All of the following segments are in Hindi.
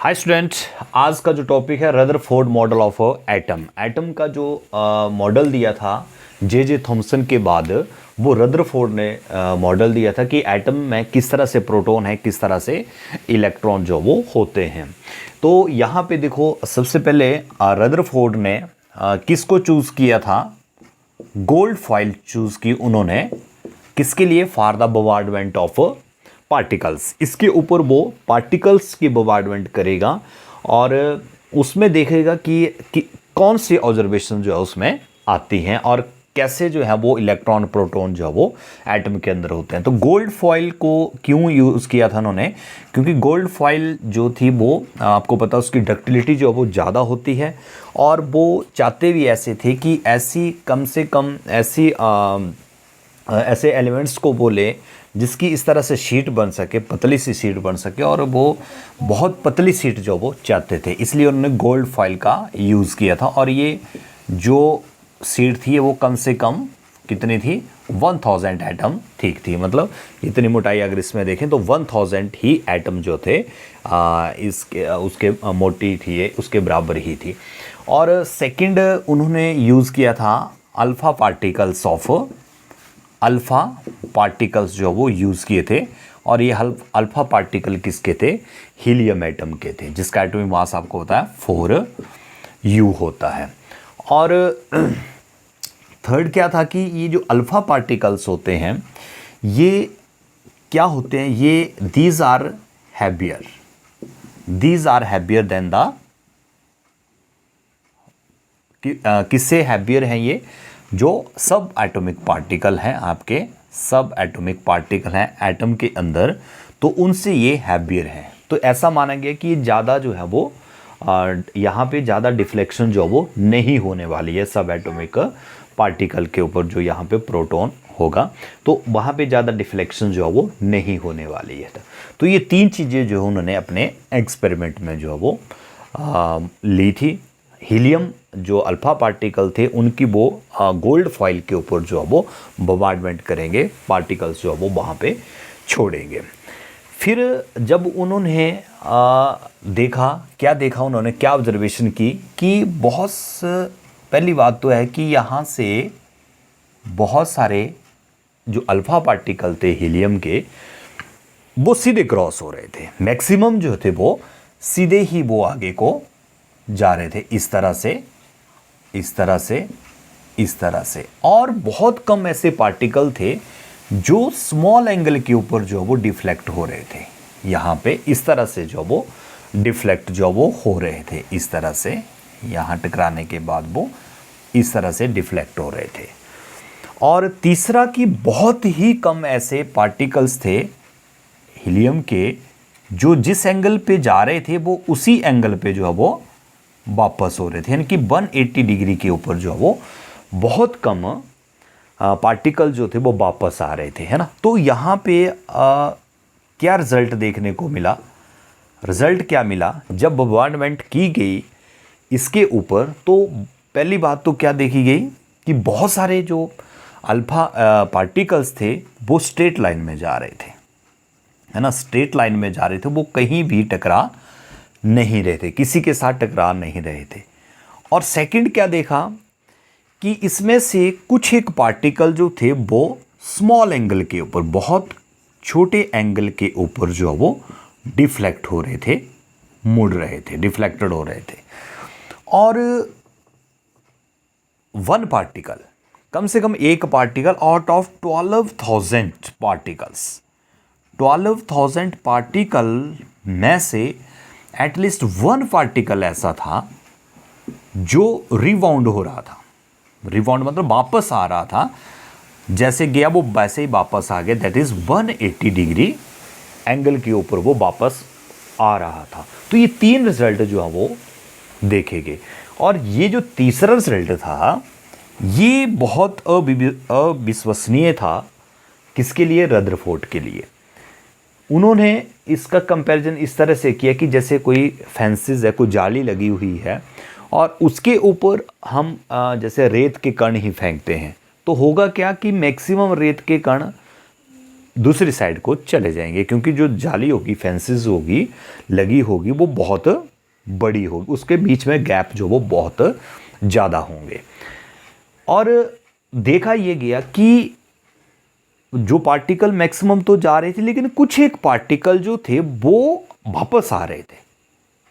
हाय स्टूडेंट, आज का जो टॉपिक है Rutherford model of atom. Atom का जो मॉडल दिया था जे थॉमसन के बाद, वो रदरफोर्ड ने मॉडल दिया था कि एटम में किस तरह से प्रोटॉन है, किस तरह से इलेक्ट्रॉन जो वो होते हैं। तो यहाँ पे देखो, सबसे पहले रदरफोर्ड ने किसको चूज़ किया था? गोल्ड फॉइल चूज़ की उन्होंने। किसके लिए? For the bombardment of particles. इसके ऊपर वो पार्टिकल्स की बोmbardment करेगा और उसमें देखेगा कि कौन सी ऑब्जर्वेशन जो है उसमें आती हैं और कैसे जो है वो इलेक्ट्रॉन प्रोटॉन जो है वो एटम के अंदर होते हैं। तो गोल्ड फॉइल को क्यों यूज़ किया था उन्होंने? क्योंकि गोल्ड फॉइल जो थी वो आपको पता, उसकी डक्टिलिटी जो है वो ज़्यादा होती है और वो चाहते भी ऐसे थे कि ऐसी कम से कम ऐसे एलिमेंट्स को बोले जिसकी इस तरह से शीट बन सके, पतली सी शीट बन सके, और वो बहुत पतली शीट जो वो चाहते थे, इसलिए उन्होंने गोल्ड फॉइल का यूज़ किया था। और ये जो शीट थी वो कम से कम कितनी थी? 1000 एटम ठीक थी। मतलब इतनी मोटाई अगर इसमें देखें तो 1000 ही एटम जो थे इसके उसके मोटी थी, ये उसके बराबर ही थी। और सेकंड उन्होंने यूज़ किया था अल्फ़ा पार्टिकल्स जो वो यूज़ किए थे। और ये अल्फ़ा पार्टिकल किसके थे? हीलियम एटम के थे, जिसका एटॉमिक मास आपको पता है 4u होता है। और थर्ड क्या था कि ये जो अल्फ़ा पार्टिकल्स होते हैं ये क्या होते हैं? ये these are heavier than the किससे हैवियर हैं? ये जो सब एटॉमिक पार्टिकल हैं, आपके सब एटॉमिक पार्टिकल हैं एटम के अंदर, तो उनसे ये हैवियर है। तो ऐसा माना गया कि ज़्यादा जो है वो यहाँ पे ज़्यादा डिफ्लेक्शन जो वो नहीं होने वाली है सब एटॉमिक पार्टिकल के ऊपर। जो यहाँ पे प्रोटॉन होगा तो वहाँ पे ज़्यादा डिफ्लेक्शन जो है वो नहीं होने वाली है। तो ये तीन चीज़ें जो उन्होंने अपने एक्सपेरिमेंट में जो है वो ली थी। हीलियम जो अल्फ़ा पार्टिकल थे उनकी वो गोल्ड फॉइल के ऊपर जो है वो बोmbardment करेंगे, पार्टिकल्स जो है वो वहाँ पे छोड़ेंगे। फिर जब उन्होंने देखा, क्या देखा उन्होंने, क्या ऑब्जर्वेशन की कि पहली बात तो है कि यहाँ से बहुत सारे जो अल्फ़ा पार्टिकल थे हीलियम के, वो सीधे क्रॉस हो रहे थे। मैक्सिमम जो थे वो सीधे ही वो आगे को जा रहे थे, इस तरह से, इस तरह से, इस तरह से। और बहुत कम ऐसे पार्टिकल थे जो स्मॉल एंगल के ऊपर जो वो डिफ्लेक्ट हो रहे थे। यहाँ पे इस तरह से जो वो डिफ्लेक्ट जो वो हो रहे थे, इस तरह से, यहाँ टकराने के बाद वो इस तरह से डिफ्लेक्ट हो रहे थे। और तीसरा कि बहुत ही कम ऐसे पार्टिकल्स थे हीलियम के जो जिस एंगल पे जा रहे थे वो उसी एंगल पे जो है वो वापस हो रहे थे। यानी कि 180 डिग्री के ऊपर जो है वो बहुत कम पार्टिकल जो थे वो वापस आ रहे थे, है ना। तो यहाँ पे क्या रिजल्ट देखने को मिला? रिजल्ट क्या मिला? जब बोmbardment की गई इसके ऊपर, तो पहली बात तो क्या देखी गई कि बहुत सारे जो अल्फ़ा पार्टिकल्स थे वो स्ट्रेट लाइन में जा रहे थे, है ना, स्ट्रेट लाइन में जा रहे थे। वो कहीं भी टकरा नहीं रहे थे, किसी के साथ टकरा नहीं रहे थे। और सेकंड क्या देखा कि इसमें से कुछ एक पार्टिकल जो थे वो स्मॉल एंगल के ऊपर, बहुत छोटे एंगल के ऊपर जो वो डिफ्लेक्ट हो रहे थे, मुड़ रहे थे, डिफ्लेक्टेड हो रहे थे। और वन पार्टिकल, कम से कम एक particle out of 12,000 particles, 12,000 particle में से एटलीस्ट वन पार्टिकल ऐसा था जो रिबाउंड हो रहा था। रिबाउंड मतलब वापस आ रहा था, जैसे गया वो वैसे ही वापस आ गया। दैट इज 180 डिग्री एंगल के ऊपर वो वापस आ रहा था। तो ये तीन रिजल्ट जो है वो देखे गए। और ये जो तीसरा रिजल्ट था ये बहुत अविश्वसनीय था। किसके लिए? रदरफोर्ड के लिए। उन्होंने इसका कंपैरिजन इस तरह से किया कि जैसे कोई फेंसेस है, कोई जाली लगी हुई है और उसके ऊपर हम जैसे रेत के कण ही फेंकते हैं, तो होगा क्या कि मैक्सिमम रेत के कण दूसरी साइड को चले जाएंगे, क्योंकि जो जाली होगी, फेंसेस होगी, लगी होगी, वो बहुत बड़ी होगी, उसके बीच में गैप जो वो बहुत ज़्यादा होंगे। और देखा ये गया कि जो पार्टिकल मैक्सिमम तो जा रहे थे, लेकिन कुछ एक पार्टिकल जो थे वो वापस आ रहे थे,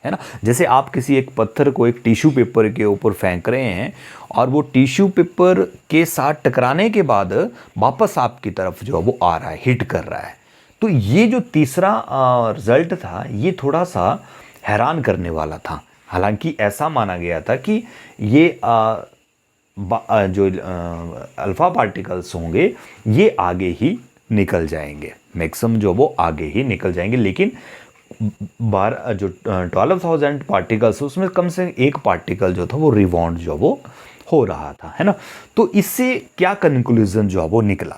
है ना। जैसे आप किसी एक पत्थर को एक टिश्यू पेपर के ऊपर फेंक रहे हैं और वो टिश्यू पेपर के साथ टकराने के बाद वापस आपकी तरफ जो वो आ रहा है, हिट कर रहा है। तो ये जो तीसरा रिजल्ट था, ये थोड़ा सा हैरान करने वाला था। हालांकि ऐसा माना गया था कि ये जो अल्फा पार्टिकल्स होंगे ये आगे ही निकल जाएंगे, मैक्सिमम जो वो आगे ही निकल जाएंगे, लेकिन 12,000 पार्टिकल्स, उसमें कम से कम एक पार्टिकल जो था वो रिबाउंड जो वो हो रहा था, है ना। तो इससे क्या कंक्लूजन जो है वो निकला,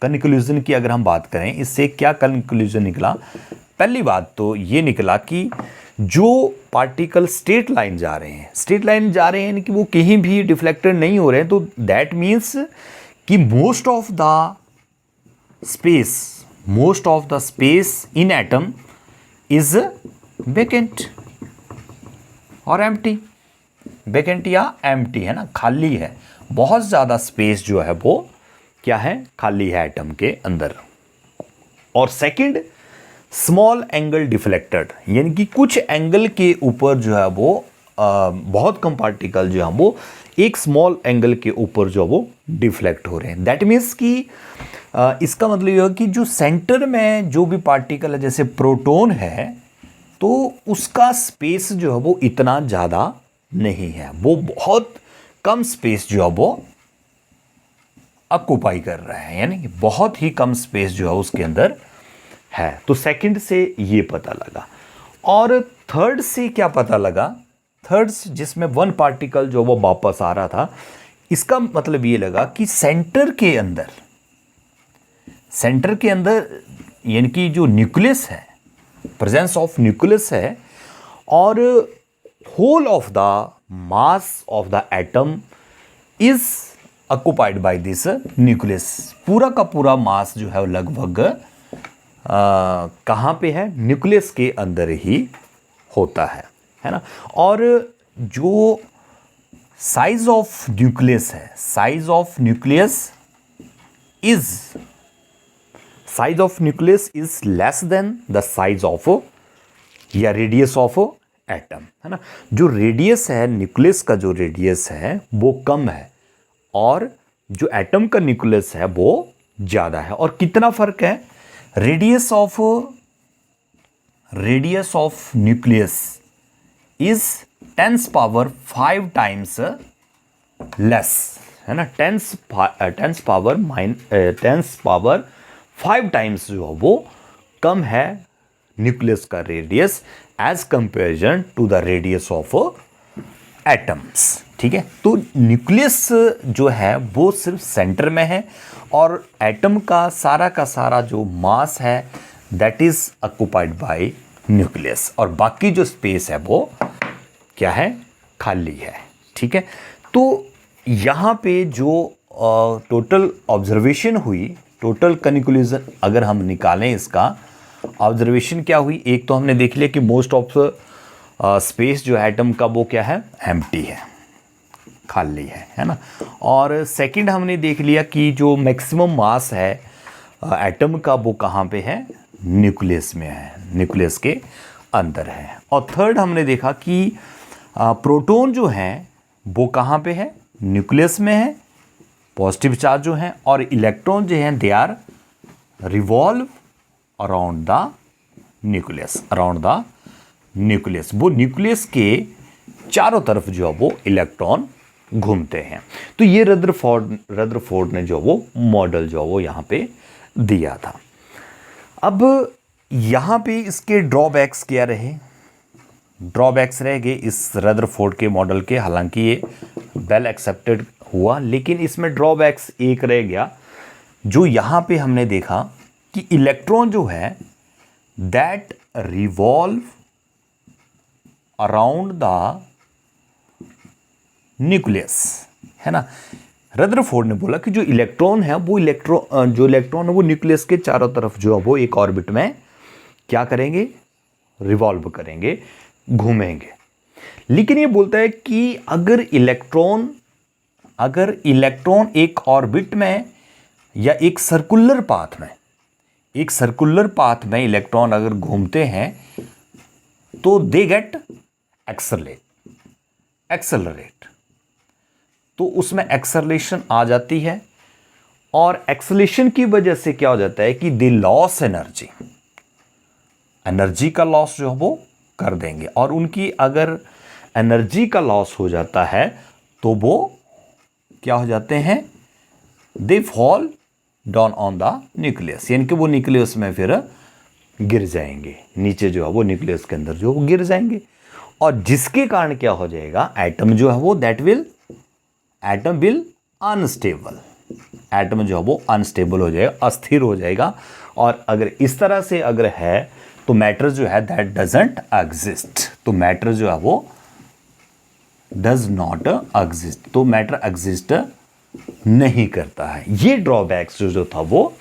कंक्लूजन की अगर हम बात करें, इससे क्या कंक्लूजन निकला। पहली बात तो ये निकला कि जो पार्टिकल स्ट्रेट लाइन जा रहे हैं, स्ट्रेट लाइन जा रहे हैं कि वो कहीं भी डिफ्लेक्टेड नहीं हो रहे हैं, तो दैट मीन्स कि most of the space in atom is vacant और एम्प्टी, वेकेंट या एम्प्टी, है ना, खाली है। बहुत ज़्यादा स्पेस जो है वो क्या है, खाली है एटम के अंदर। और सेकंड, स्मॉल एंगल डिफ्लेक्टेड, यानी कि कुछ एंगल के ऊपर जो है वो बहुत कम पार्टिकल जो है वो एक स्मॉल एंगल के ऊपर जो है वो डिफ्लेक्ट हो रहे हैं। दैट मीन्स कि इसका मतलब यह है कि जो सेंटर में जो भी पार्टिकल है, जैसे प्रोटॉन है, तो उसका स्पेस जो है वो इतना ज़्यादा नहीं है, वो बहुत कम स्पेस जो है वो ऑक्यूपाई कर रहा है, यानी कि बहुत ही कम स्पेस जो है उसके अंदर है। तो सेकंड से ये पता लगा। और थर्ड से क्या पता लगा, थर्ड जिसमें वन पार्टिकल जो वो वापस आ रहा था, इसका मतलब ये लगा कि सेंटर के अंदर यानी कि जो न्यूक्लियस है, प्रेजेंस ऑफ न्यूक्लियस है, और whole of the mass of the atom is occupied by this nucleus. पूरा का पूरा मास जो है लगभग कहाँ पे है, न्यूक्लियस के अंदर ही होता है ना। और जो साइज ऑफ न्यूक्लियस है, size of nucleus is less than the size of या रेडियस ऑफ एटम, है ना। जो रेडियस है, न्यूक्लियस का जो रेडियस है वो कम है, और जो एटम का न्यूक्लियस है वो ज़्यादा है। और कितना फर्क है, radius of nucleus is 10 power 5 times less, है ना। 10 पावर 5 टाइम्स जो है वो कम है न्यूक्लियस का radius as comparison to the radius of atoms, ठीक है। तो न्यूक्लियस जो है वो सिर्फ सेंटर में है, और एटम का सारा जो मास है that is occupied bye nucleus, और बाकी जो स्पेस है वो क्या है, खाली है, ठीक है। तो यहाँ पे जो टोटल ऑब्जर्वेशन हुई, टोटल कंक्लूजन अगर हम निकालें, इसका ऑब्जर्वेशन क्या हुई, एक तो हमने देख लिया कि मोस्ट ऑफ स्पेस जो एटम का वो क्या है, एम्प्टी है, खाली है ना। और सेकंड हमने देख लिया कि जो मैक्सिमम मास है एटम का वो कहाँ पे है, न्यूक्लियस में है, न्यूक्लियस के अंदर है। और थर्ड हमने देखा कि प्रोटॉन जो है वो कहाँ पे है, न्यूक्लियस में है, पॉजिटिव चार्ज जो है, और इलेक्ट्रॉन जो हैं they are revolve around the nucleus, वो न्यूक्लियस के चारों तरफ जो है वो इलेक्ट्रॉन घूमते हैं। तो ये रदरफोर्ड ने जो वो मॉडल जो वो यहाँ पे दिया था। अब यहाँ पे इसके ड्रॉबैक्स क्या रहे, ड्रॉबैक्स रह गए इस रदरफोर्ड के मॉडल के। हालांकि ये वेल एक्सेप्टेड हुआ, लेकिन इसमें ड्रॉबैक्स एक रह गया, जो यहाँ पे हमने देखा कि इलेक्ट्रॉन जो है that revolve around the nucleus, है ना, रदरफोर्ड ने बोला कि जो इलेक्ट्रॉन है वो जो इलेक्ट्रॉन है वो न्यूक्लियस के चारों तरफ जो है वो एक ऑर्बिट में क्या करेंगे, रिवॉल्व करेंगे, घूमेंगे। लेकिन ये बोलता है कि अगर इलेक्ट्रॉन एक ऑर्बिट में या एक सर्कुलर पाथ में इलेक्ट्रॉन अगर घूमते हैं तो दे गेट एक्सेलरेट, तो उसमें एक्सेलरेशन आ जाती है, और एक्सेलरेशन की वजह से क्या हो जाता है कि दे लॉस एनर्जी का लॉस जो है वो कर देंगे, और उनकी अगर एनर्जी का लॉस हो जाता है तो वो क्या हो जाते हैं, they fall down on the nucleus, यानी कि वो न्यूक्लियस में फिर गिर जाएंगे, नीचे जो है वो न्यूक्लियस के अंदर जो वो गिर जाएंगे, और जिसके कारण क्या हो जाएगा, एटम जो है वो एटम विल अनस्टेबल, एटम जो है वो अनस्टेबल हो जाएगा, अस्थिर हो जाएगा। और अगर इस तरह से अगर है तो मैटर जो है दैट डजंट एग्जिस्ट, तो मैटर जो है वो डज नॉट एग्जिस्ट, तो मैटर एग्जिस्ट नहीं करता है। ये ड्रॉबैक्स जो था वो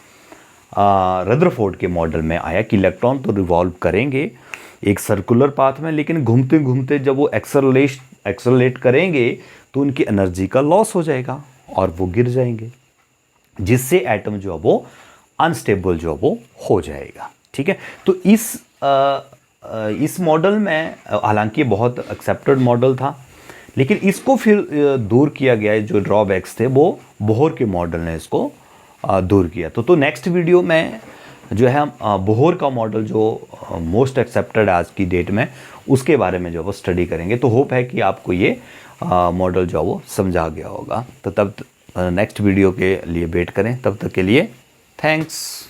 रदरफोर्ड के मॉडल में आया कि इलेक्ट्रॉन तो रिवॉल्व करेंगे एक सर्कुलर पाथ में, लेकिन घूमते घूमते जब वो एक्सेलरेट करेंगे तो उनकी एनर्जी का लॉस हो जाएगा और वो गिर जाएंगे, जिससे एटम जो है वो अनस्टेबल जो है वो हो जाएगा। ठीक है, तो इस मॉडल में हालांकि बहुत एक्सेप्टेड मॉडल था, लेकिन इसको फिर दूर किया गया, जो ड्रॉबैक्स थे वो बोहर के मॉडल ने इसको दूर किया। तो नेक्स्ट वीडियो में जो है हम बोहर का मॉडल जो मोस्ट एक्सेप्टेड आज की डेट में, उसके बारे में जो वो स्टडी करेंगे। तो होप है कि आपको ये मॉडल जो वो समझा गया होगा। तो तब नेक्स्ट वीडियो के लिए वेट करें, तब तक के लिए थैंक्स।